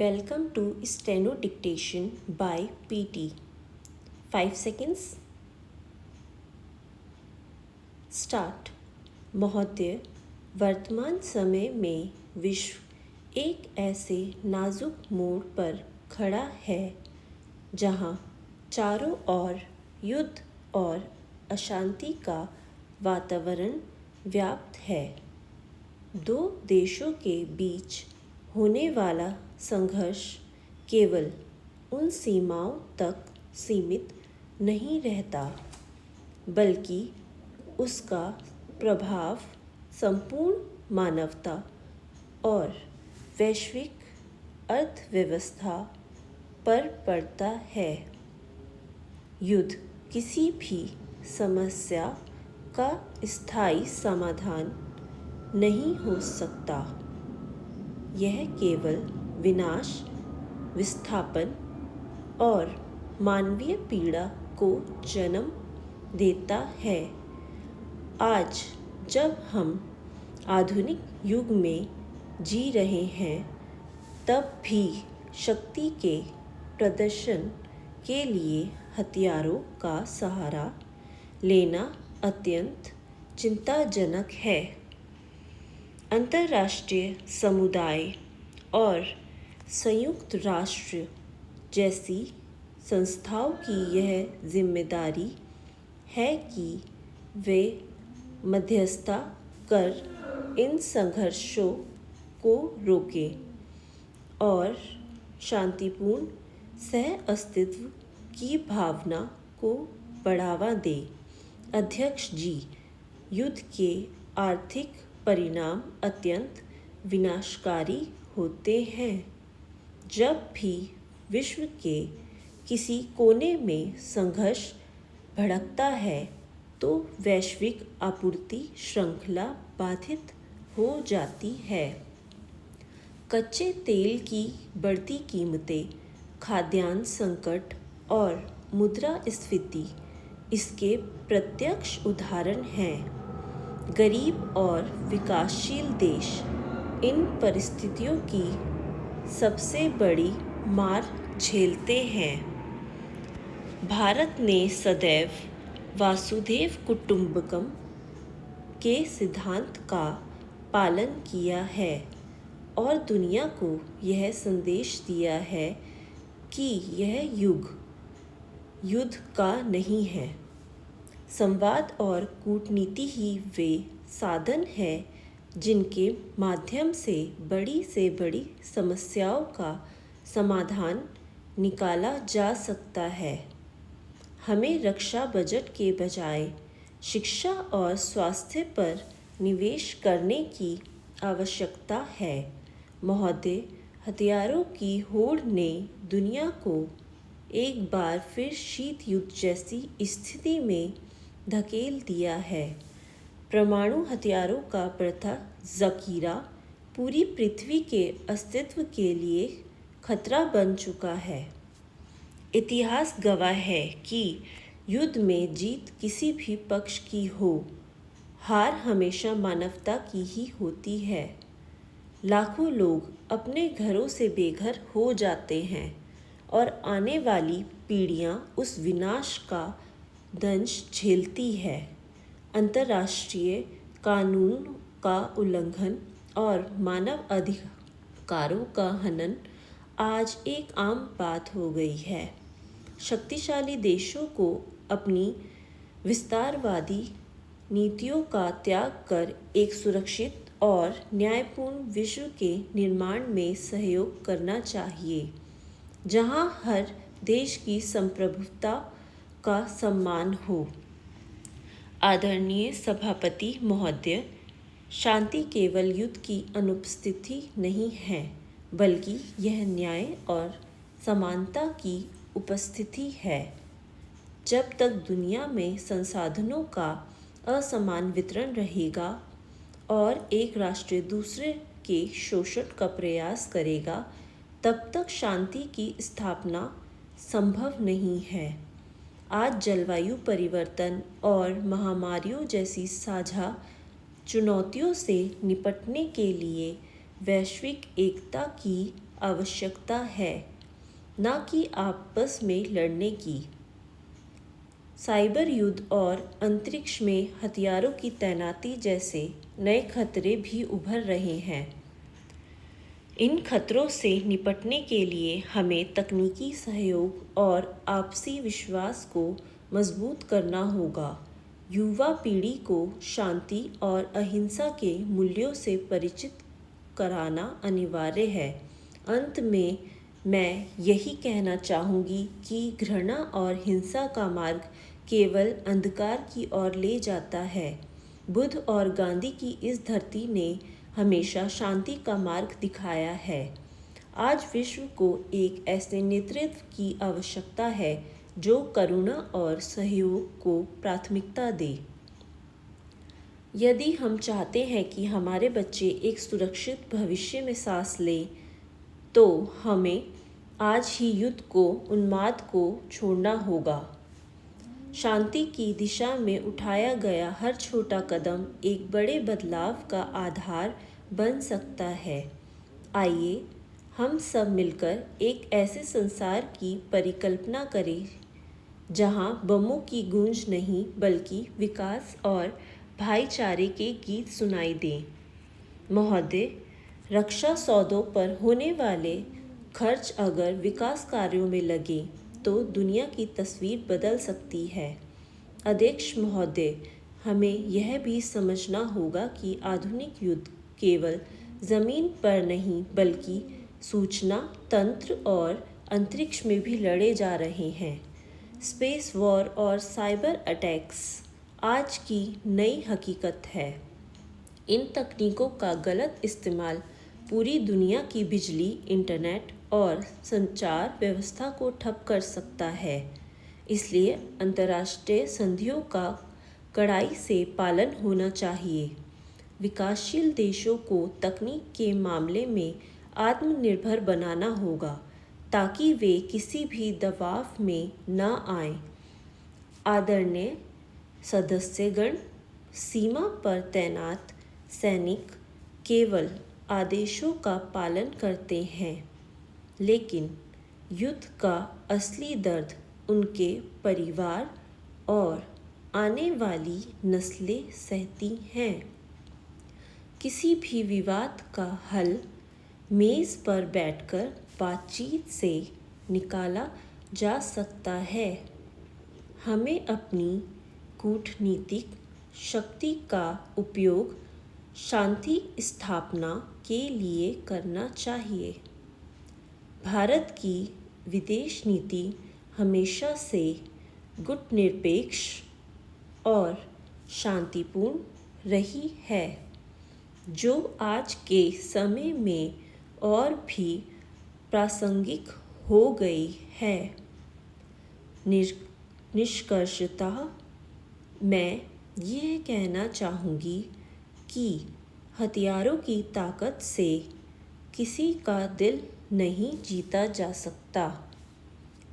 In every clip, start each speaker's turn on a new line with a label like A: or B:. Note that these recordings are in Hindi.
A: Welcome to Steno Dictation by PT. 5 seconds. Start. महोदय, वर्तमान समय में विश्व एक ऐसे नाजुक मोड़ पर खड़ा है जहां चारों ओर युद्ध और अशांति का वातावरण व्याप्त है। दो देशों के बीच होने वाला संघर्ष केवल उन सीमाओं तक सीमित नहीं रहता, बल्कि उसका प्रभाव संपूर्ण मानवता और वैश्विक अर्थव्यवस्था पर पड़ता है। युद्ध किसी भी समस्या का स्थायी समाधान नहीं हो सकता। यह केवल विनाश, विस्थापन और मानवीय पीड़ा को जन्म देता है। आज जब हम आधुनिक युग में जी रहे हैं, तब भी शक्ति के प्रदर्शन के लिए हथियारों का सहारा लेना अत्यंत चिंताजनक है। अंतर्राष्ट्रीय समुदाय और संयुक्त राष्ट्र जैसी संस्थाओं की यह जिम्मेदारी है कि वे मध्यस्थता कर इन संघर्षों को रोकें और शांतिपूर्ण सह-अस्तित्व की भावना को बढ़ावा दें। अध्यक्ष जी, युद्ध के आर्थिक परिणाम अत्यंत विनाशकारी होते हैं। जब भी विश्व के किसी कोने में संघर्ष भड़कता है, तो वैश्विक आपूर्ति श्रृंखला बाधित हो जाती है। कच्चे तेल की बढ़ती कीमतें, खाद्यान्न संकट और मुद्रास्फीति इसके प्रत्यक्ष उदाहरण हैं। गरीब और विकासशील देश इन परिस्थितियों की सबसे बड़ी मार झेलते हैं। भारत ने सदैव वसुधैव कुटुंबकम के सिद्धांत का पालन किया है और दुनिया को यह संदेश दिया है कि यह युग युद्ध का नहीं है। संवाद और कूटनीति ही वे साधन हैं जिनके माध्यम से बड़ी समस्याओं का समाधान निकाला जा सकता है। हमें रक्षा बजट के बजाय शिक्षा और स्वास्थ्य पर निवेश करने की आवश्यकता है। महोदय, हथियारों की होड़ ने दुनिया को एक बार फिर शीत युद्ध जैसी स्थिति में धकेल दिया है। परमाणु हथियारों का बढ़ता ज़ख़ीरा पूरी पृथ्वी के अस्तित्व के लिए खतरा बन चुका है। इतिहास गवाह है कि युद्ध में जीत किसी भी पक्ष की हो, हार हमेशा मानवता की ही होती है। लाखों लोग अपने घरों से बेघर हो जाते हैं और आने वाली पीढ़ियां उस विनाश का दंश झेलती है। अंतर्राष्ट्रीय कानून का उल्लंघन और मानव अधिकारों का हनन आज एक आम बात हो गई है। शक्तिशाली देशों को अपनी विस्तारवादी नीतियों का त्याग कर एक सुरक्षित और न्यायपूर्ण विश्व के निर्माण में सहयोग करना चाहिए, जहां हर देश की संप्रभुता का सम्मान हो। आदरणीय सभापति महोदय, शांति केवल युद्ध की अनुपस्थिति नहीं है, बल्कि यह न्याय और समानता की उपस्थिति है। जब तक दुनिया में संसाधनों का असमान वितरण रहेगा और एक राष्ट्र दूसरे के शोषण का प्रयास करेगा, तब तक शांति की स्थापना संभव नहीं है। आज जलवायु परिवर्तन और महामारियों जैसी साझा चुनौतियों से निपटने के लिए वैश्विक एकता की आवश्यकता है, न कि आपस में लड़ने की। साइबर युद्ध और अंतरिक्ष में हथियारों की तैनाती जैसे नए खतरे भी उभर रहे हैं। इन खतरों से निपटने के लिए हमें तकनीकी सहयोग और आपसी विश्वास को मजबूत करना होगा। युवा पीढ़ी को शांति और अहिंसा के मूल्यों से परिचित कराना अनिवार्य है। अंत में मैं यही कहना चाहूँगी कि घृणा और हिंसा का मार्ग केवल अंधकार की ओर ले जाता है। बुद्ध और गांधी की इस धरती ने हमेशा शांति का मार्ग दिखाया है। आज विश्व को एक ऐसे नेतृत्व की आवश्यकता है जो करुणा और सहयोग को प्राथमिकता दे। यदि हम चाहते हैं कि हमारे बच्चे एक सुरक्षित भविष्य में सांस लें, तो हमें आज ही युद्ध को, उन्माद को छोड़ना होगा। शांति की दिशा में उठाया गया हर छोटा कदम एक बड़े बदलाव का आधार बन सकता है। आइए हम सब मिलकर एक ऐसे संसार की परिकल्पना करें जहां बमों की गूंज नहीं बल्कि विकास और भाईचारे के गीत सुनाई दें। महोदय, रक्षा सौदों पर होने वाले खर्च अगर विकास कार्यों में लगे तो दुनिया की तस्वीर बदल सकती है। अध्यक्ष महोदय, हमें यह भी समझना होगा कि आधुनिक युद्ध केवल ज़मीन पर नहीं बल्कि सूचना तंत्र और अंतरिक्ष में भी लड़े जा रहे हैं। स्पेस वॉर और साइबर अटैक्स आज की नई हकीकत है। इन तकनीकों का गलत इस्तेमाल पूरी दुनिया की बिजली, इंटरनेट और संचार व्यवस्था को ठप कर सकता है। इसलिए अंतर्राष्ट्रीय संधियों का कड़ाई से पालन होना चाहिए। विकासशील देशों को तकनीक के मामले में आत्मनिर्भर बनाना होगा ताकि वे किसी भी दबाव में न आएं। आदरणीय सदस्यगण, सीमा पर तैनात सैनिक केवल आदेशों का पालन करते हैं, लेकिन युद्ध का असली दर्द उनके परिवार और आने वाली नस्लें सहती हैं। किसी भी विवाद का हल मेज़ पर बैठकर बातचीत से निकाला जा सकता है। हमें अपनी कूटनीतिक शक्ति का उपयोग शांति स्थापना के लिए करना चाहिए। भारत की विदेश नीति हमेशा से गुटनिरपेक्ष और शांतिपूर्ण रही है, जो आज के समय में और भी प्रासंगिक हो गई है। निष्कर्षतः मैं यह कहना चाहूँगी कि हथियारों की ताकत से किसी का दिल नहीं जीता जा सकता।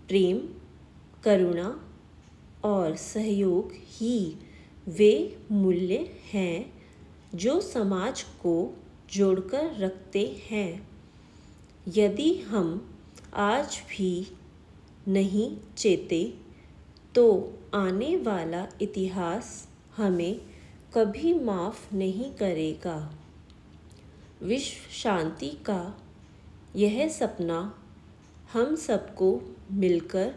A: प्रेम, करुणा और सहयोग ही वे मूल्य हैं जो समाज को जोड़कर रखते हैं। यदि हम आज भी नहीं चेते तो आने वाला इतिहास हमें कभी माफ़ नहीं करेगा। विश्व शांति का यह सपना हम सबको मिलकर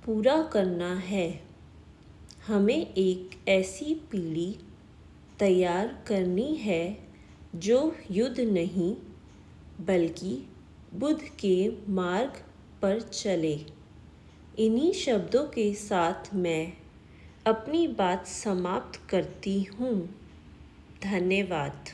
A: पूरा करना है। हमें एक ऐसी पीढ़ी तैयार करनी है जो युद्ध नहीं बल्कि बुद्ध के मार्ग पर चले। इन्हीं शब्दों के साथ मैं अपनी बात समाप्त करती हूँ। धन्यवाद।